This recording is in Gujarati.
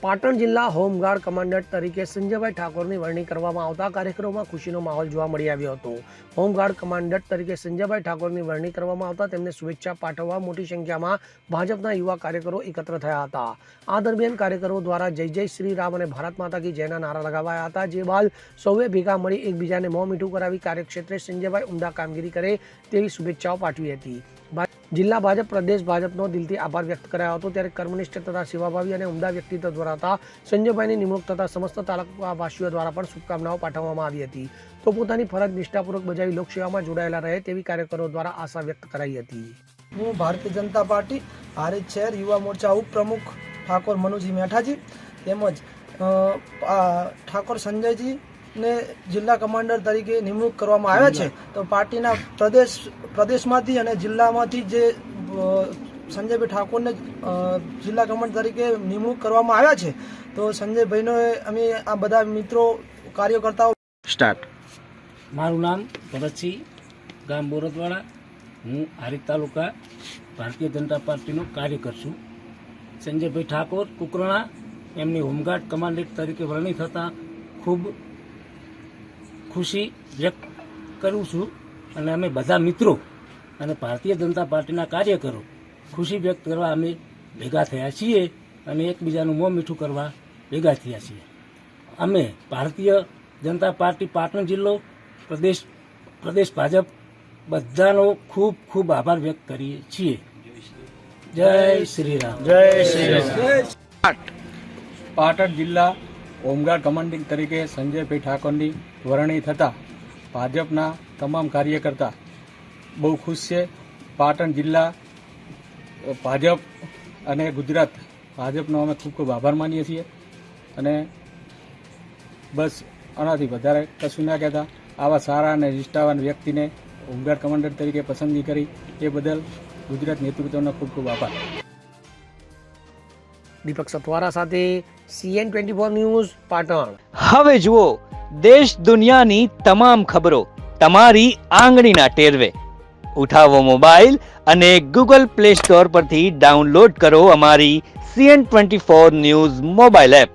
પાટણ જિલ્લા હોમગાર્ડ કમાન્ડન્ટ તરીકે સંજયભાઈ ઠાકોરની વરણી કરવામાં આવતા કાર્યક્રમોમાં ખુશીનો માહોલ જોવા મળી આવ્યો હતો। હોમગાર્ડ કમાન્ડન્ટ તરીકે સંજયભાઈ ઠાકોરની વરણી કરવામાં આવતા તેમને શુભેચ્છા પાઠવવા મોટી સંખ્યામાં ભાજપના યુવા કાર્યકરો એકત્ર થયા હતા। આ દરમિયાન કાર્યકરો દ્વારા જય જય શ્રી રામ અને ભારત માતા કી જયના નારા લગાવાયા હતા, જે બાદ સૌએ ભેગા મળી એકબીજાને મોં મીઠું કરાવી કાર્યક્ષેત્રે સંજયભાઈ ઉમદા કામગીરી કરે તેવી શુભેચ્છાઓ પાઠવી હતી। જિલ્લા ભાજપ પ્રદેશ ભાજપનો દિલથી આભાર વ્યક્ત કરાયો હતો। ત્યારે કર્મનિષ્ઠ તથા સેવાભાવી અને ઉમદા વ્યક્તિત્વ ધરાવતા સંજયભાઈની નિમણૂક થતા સમસ્ત તાલુકાવાસીઓ દ્વારા પણ શુભકામનાઓ પાઠવવામાં આવી હતી। તો પોતાની ફરજ નિષ્ઠાપૂર્વક બજાવી લોકસેવામાં જોડાયેલા રહે તેવી કાર્યકરો દ્વારા આશા વ્યક્ત કરાઈ હતી। હું ભારતીય જનતા પાર્ટી હારીજ શહેર યુવા મોરચા ઉપપ્રમુખ ઠાકોર મનુજી મેઠાજી તેમજ ઠાકોર સંજયજી ને જિલ્લા કમાન્ડર તરીકે નિમણૂક કરવામાં આવ્યા છે। તો પાર્ટીના પ્રદેશમાંથી અને જિલ્લામાંથી જે સંજયભાઈ ઠાકોરને જિલ્લા કમાન્ડર તરીકે નિમણૂક કરવામાં આવ્યા છે, તો સંજયભાઈનો અમે આ બધા મિત્રો કાર્યકર્તાઓ સ્ટાર્ટ। મારું નામ ભરતસિંહ, ગામ બોરતવાડા, હું હારીજ તાલુકા ભારતીય જનતા પાર્ટીનો કાર્યકર છું। સંજયભાઈ ઠાકોર કુકરણા એમની હોમગાર્ડ કમાન્ડન્ટ તરીકે વરણી થતાં ખૂબ ખુશી વ્યક્ત કરું છું અને અમે બધા મિત્રો અને ભારતીય જનતા પાર્ટીના કાર્યકરો ખુશી વ્યક્ત કરવા અમે ભેગા થયા છીએ અને એકબીજાનું મોં મીઠું કરવા ભેગા થયા છીએ। અમે ભારતીય જનતા પાર્ટી પાટણ જિલ્લો પ્રદેશ ભાજપ બધાનો ખૂબ ખૂબ આભાર વ્યક્ત કરીએ છીએ। જય શ્રી રામ। જય શ્રી રામ। પાટણ જિલ્લા હોમગાર્ડ કમાન્ડિંગ તરીકે સંજયભાઈ ઠાકોરની વરણી થતાં ભાજપના તમામ કાર્યકર્તા બહુ ખુશ છે। પાટણ જિલ્લા ભાજપ અને ગુજરાત ભાજપનો અમે ખૂબ ખૂબ આભાર માનીએ છીએ અને બસ આનાથી વધારે કશું ના કહેતા। આવા સારા અને નિષ્ઠાવાન વ્યક્તિને હોમગાર્ડ કમાન્ડર તરીકે પસંદગી કરી એ બદલ ગુજરાત નેતૃત્વનો ખૂબ ખૂબ આભાર। દીપક સતવારા સાથે CN24 ન્યૂઝ પાટણ। હવે જુઓ દેશ દુનિયાની તમામ ખબરો તમારી આંગળીના ટેરવે। ઉઠાવો મોબાઈલ અને Google Play Store પરથી ડાઉનલોડ કરો અમારી CN24 ન્યૂઝ મોબાઈલ એપ।